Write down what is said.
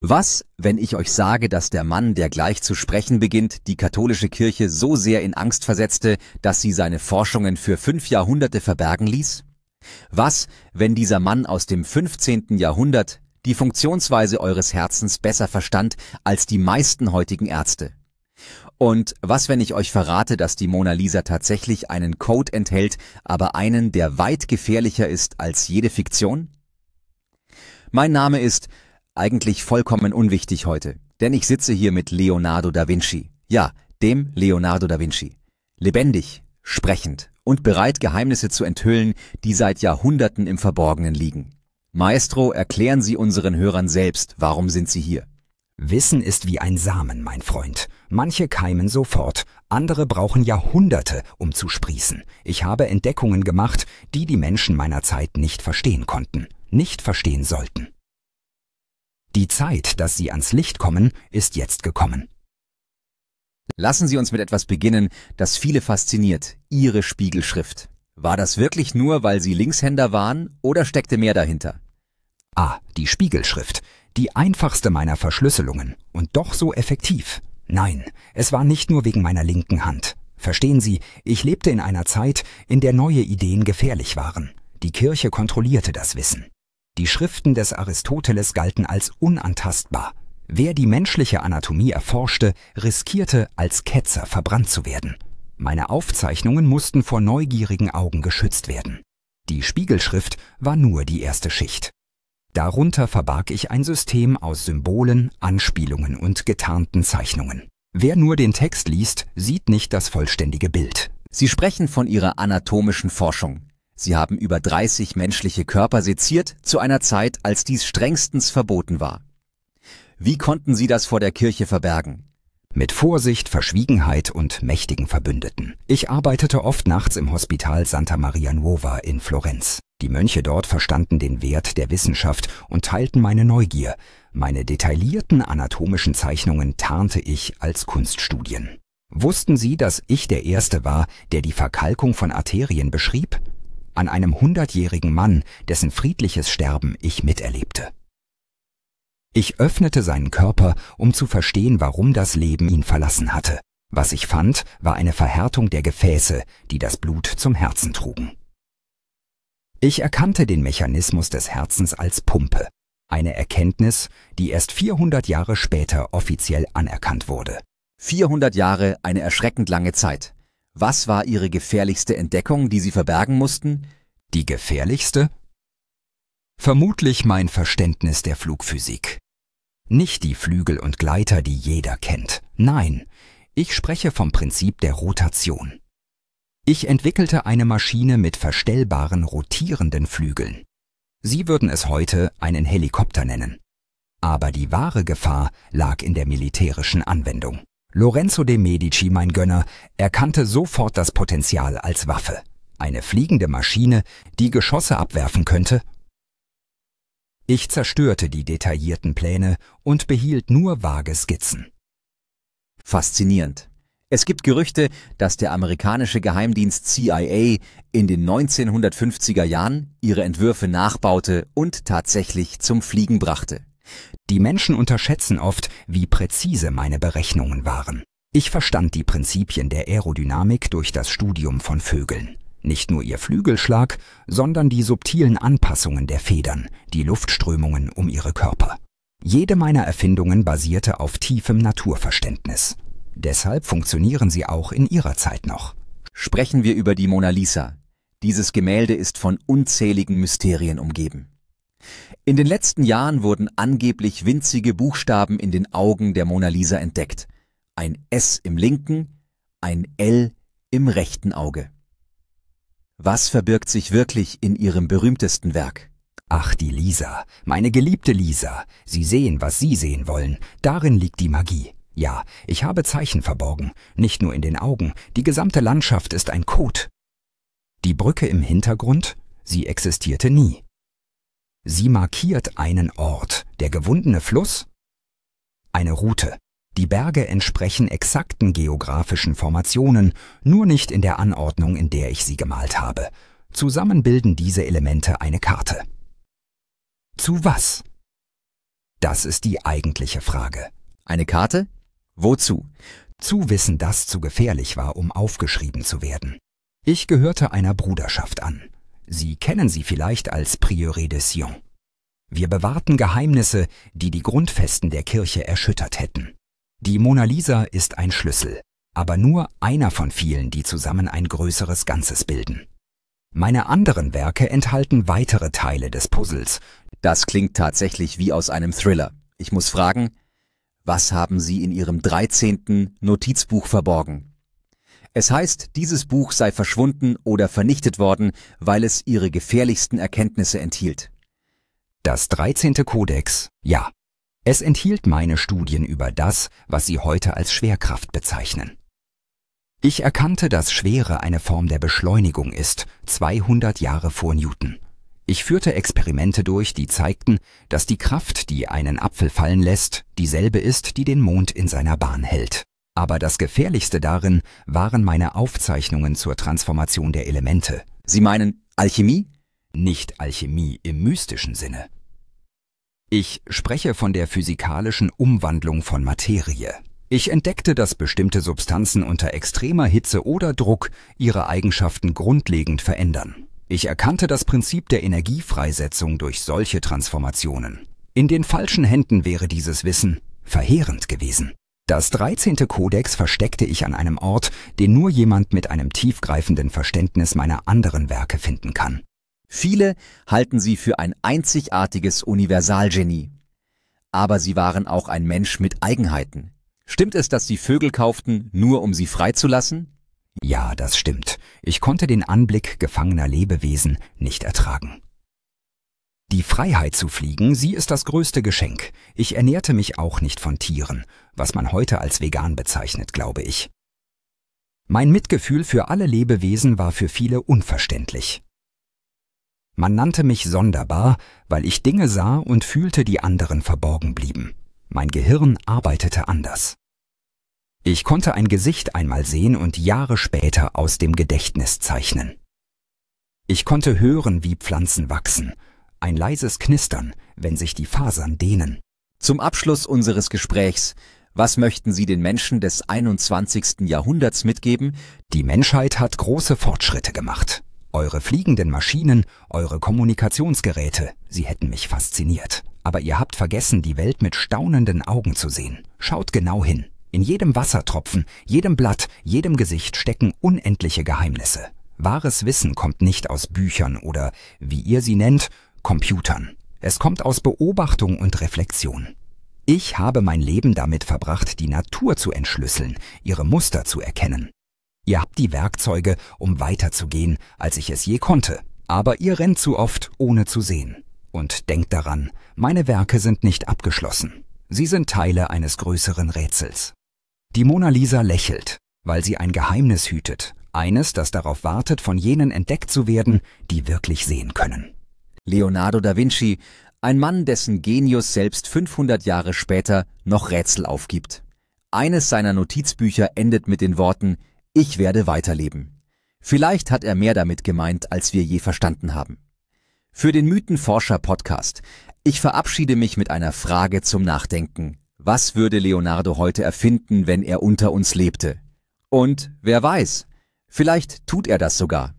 Was, wenn ich euch sage, dass der Mann, der gleich zu sprechen beginnt, die katholische Kirche so sehr in Angst versetzte, dass sie seine Forschungen für 5 Jahrhunderte verbergen ließ? Was, wenn dieser Mann aus dem 15. Jahrhundert die Funktionsweise eures Herzens besser verstand als die meisten heutigen Ärzte? Und was, wenn ich euch verrate, dass die Mona Lisa tatsächlich einen Code enthält, aber einen, der weit gefährlicher ist als jede Fiktion? Mein Name ist eigentlich vollkommen unwichtig heute, denn ich sitze hier mit Leonardo da Vinci. Ja, dem Leonardo da Vinci. Lebendig, sprechend und bereit, Geheimnisse zu enthüllen, die seit Jahrhunderten im Verborgenen liegen. Maestro, erklären Sie unseren Hörern selbst, warum sind Sie hier? Wissen ist wie ein Samen, mein Freund. Manche keimen sofort, andere brauchen Jahrhunderte, um zu sprießen. Ich habe Entdeckungen gemacht, die die Menschen meiner Zeit nicht verstehen konnten, nicht verstehen sollten. Die Zeit, dass sie ans Licht kommen, ist jetzt gekommen. Lassen Sie uns mit etwas beginnen, das viele fasziniert, Ihre Spiegelschrift. War das wirklich nur, weil Sie Linkshänder waren, oder steckte mehr dahinter? Die Spiegelschrift, die einfachste meiner Verschlüsselungen und doch so effektiv. Nein, es war nicht nur wegen meiner linken Hand. Verstehen Sie, ich lebte in einer Zeit, in der neue Ideen gefährlich waren. Die Kirche kontrollierte das Wissen. Die Schriften des Aristoteles galten als unantastbar. Wer die menschliche Anatomie erforschte, riskierte, als Ketzer verbrannt zu werden. Meine Aufzeichnungen mussten vor neugierigen Augen geschützt werden. Die Spiegelschrift war nur die erste Schicht. Darunter verbarg ich ein System aus Symbolen, Anspielungen und getarnten Zeichnungen. Wer nur den Text liest, sieht nicht das vollständige Bild. Sie sprechen von Ihrer anatomischen Forschung. Sie haben über 30 menschliche Körper seziert, zu einer Zeit, als dies strengstens verboten war. Wie konnten Sie das vor der Kirche verbergen? Mit Vorsicht, Verschwiegenheit und mächtigen Verbündeten. Ich arbeitete oft nachts im Hospital Santa Maria Nuova in Florenz. Die Mönche dort verstanden den Wert der Wissenschaft und teilten meine Neugier. Meine detaillierten anatomischen Zeichnungen tarnte ich als Kunststudien. Wussten Sie, dass ich der Erste war, der die Verkalkung von Arterien beschrieb? An einem 100-jährigen Mann, dessen friedliches Sterben ich miterlebte. Ich öffnete seinen Körper, um zu verstehen, warum das Leben ihn verlassen hatte. Was ich fand, war eine Verhärtung der Gefäße, die das Blut zum Herzen trugen. Ich erkannte den Mechanismus des Herzens als Pumpe. Eine Erkenntnis, die erst 400 Jahre später offiziell anerkannt wurde. 400 Jahre, eine erschreckend lange Zeit. Was war Ihre gefährlichste Entdeckung, die Sie verbergen mussten? Die gefährlichste? Vermutlich mein Verständnis der Flugphysik. Nicht die Flügel und Gleiter, die jeder kennt. Nein, ich spreche vom Prinzip der Rotation. Ich entwickelte eine Maschine mit verstellbaren, rotierenden Flügeln. Sie würden es heute einen Helikopter nennen. Aber die wahre Gefahr lag in der militärischen Anwendung. Lorenzo de' Medici, mein Gönner, erkannte sofort das Potenzial als Waffe. Eine fliegende Maschine, die Geschosse abwerfen könnte. Ich zerstörte die detaillierten Pläne und behielt nur vage Skizzen. Faszinierend. Es gibt Gerüchte, dass der amerikanische Geheimdienst CIA in den 1950er Jahren ihre Entwürfe nachbaute und tatsächlich zum Fliegen brachte. Die Menschen unterschätzen oft, wie präzise meine Berechnungen waren. Ich verstand die Prinzipien der Aerodynamik durch das Studium von Vögeln. Nicht nur ihr Flügelschlag, sondern die subtilen Anpassungen der Federn, die Luftströmungen um ihre Körper. Jede meiner Erfindungen basierte auf tiefem Naturverständnis. Deshalb funktionieren sie auch in ihrer Zeit noch. Sprechen wir über die Mona Lisa. Dieses Gemälde ist von unzähligen Mysterien umgeben. In den letzten Jahren wurden angeblich winzige Buchstaben in den Augen der Mona Lisa entdeckt. Ein S im linken, ein L im rechten Auge. Was verbirgt sich wirklich in ihrem berühmtesten Werk? Ach, die Lisa, meine geliebte Lisa. Sie sehen, was Sie sehen wollen. Darin liegt die Magie. Ja, ich habe Zeichen verborgen. Nicht nur in den Augen. Die gesamte Landschaft ist ein Code. Die Brücke im Hintergrund? Sie existierte nie. Sie markiert einen Ort. Der gewundene Fluss? Eine Route. Die Berge entsprechen exakten geografischen Formationen, nur nicht in der Anordnung, in der ich sie gemalt habe. Zusammen bilden diese Elemente eine Karte. Zu was? Das ist die eigentliche Frage. Eine Karte? Wozu? Zu wissen, dass zu gefährlich war, um aufgeschrieben zu werden. Ich gehörte einer Bruderschaft an. Sie kennen sie vielleicht als Prieuré de Sion. Wir bewahrten Geheimnisse, die die Grundfesten der Kirche erschüttert hätten. Die Mona Lisa ist ein Schlüssel, aber nur einer von vielen, die zusammen ein größeres Ganzes bilden. Meine anderen Werke enthalten weitere Teile des Puzzles. Das klingt tatsächlich wie aus einem Thriller. Ich muss fragen, was haben Sie in Ihrem 13. Notizbuch verborgen? Es heißt, dieses Buch sei verschwunden oder vernichtet worden, weil es Ihre gefährlichsten Erkenntnisse enthielt. Das 13. Kodex, ja. Es enthielt meine Studien über das, was Sie heute als Schwerkraft bezeichnen. Ich erkannte, dass Schwere eine Form der Beschleunigung ist, 200 Jahre vor Newton. Ich führte Experimente durch, die zeigten, dass die Kraft, die einen Apfel fallen lässt, dieselbe ist, die den Mond in seiner Bahn hält. Aber das Gefährlichste darin waren meine Aufzeichnungen zur Transformation der Elemente. Sie meinen Alchemie? Nicht Alchemie im mystischen Sinne. Ich spreche von der physikalischen Umwandlung von Materie. Ich entdeckte, dass bestimmte Substanzen unter extremer Hitze oder Druck ihre Eigenschaften grundlegend verändern. Ich erkannte das Prinzip der Energiefreisetzung durch solche Transformationen. In den falschen Händen wäre dieses Wissen verheerend gewesen. Das 13. Kodex versteckte ich an einem Ort, den nur jemand mit einem tiefgreifenden Verständnis meiner anderen Werke finden kann. Viele halten Sie für ein einzigartiges Universalgenie. Aber Sie waren auch ein Mensch mit Eigenheiten. Stimmt es, dass Sie Vögel kauften, nur um sie freizulassen? Ja, das stimmt. Ich konnte den Anblick gefangener Lebewesen nicht ertragen. Die Freiheit zu fliegen, sie ist das größte Geschenk. Ich ernährte mich auch nicht von Tieren, was man heute als vegan bezeichnet, glaube ich. Mein Mitgefühl für alle Lebewesen war für viele unverständlich. Man nannte mich sonderbar, weil ich Dinge sah und fühlte, die anderen verborgen blieben. Mein Gehirn arbeitete anders. Ich konnte ein Gesicht einmal sehen und Jahre später aus dem Gedächtnis zeichnen. Ich konnte hören, wie Pflanzen wachsen, ein leises Knistern, wenn sich die Fasern dehnen. Zum Abschluss unseres Gesprächs, was möchten Sie den Menschen des 21. Jahrhunderts mitgeben? Die Menschheit hat große Fortschritte gemacht. Eure fliegenden Maschinen, eure Kommunikationsgeräte, sie hätten mich fasziniert. Aber ihr habt vergessen, die Welt mit staunenden Augen zu sehen. Schaut genau hin. In jedem Wassertropfen, jedem Blatt, jedem Gesicht stecken unendliche Geheimnisse. Wahres Wissen kommt nicht aus Büchern oder, wie ihr sie nennt, Computern. Es kommt aus Beobachtung und Reflexion. Ich habe mein Leben damit verbracht, die Natur zu entschlüsseln, ihre Muster zu erkennen. Ihr habt die Werkzeuge, um weiterzugehen, als ich es je konnte. Aber ihr rennt zu oft, ohne zu sehen. Und denkt daran, meine Werke sind nicht abgeschlossen. Sie sind Teile eines größeren Rätsels. Die Mona Lisa lächelt, weil sie ein Geheimnis hütet. Eines, das darauf wartet, von jenen entdeckt zu werden, die wirklich sehen können. Leonardo da Vinci, ein Mann, dessen Genius selbst 500 Jahre später noch Rätsel aufgibt. Eines seiner Notizbücher endet mit den Worten: Ich werde weiterleben. Vielleicht hat er mehr damit gemeint, als wir je verstanden haben. Für den Mythenforscher-Podcast. Ich verabschiede mich mit einer Frage zum Nachdenken. Was würde Leonardo heute erfinden, wenn er unter uns lebte? Und wer weiß, vielleicht tut er das sogar.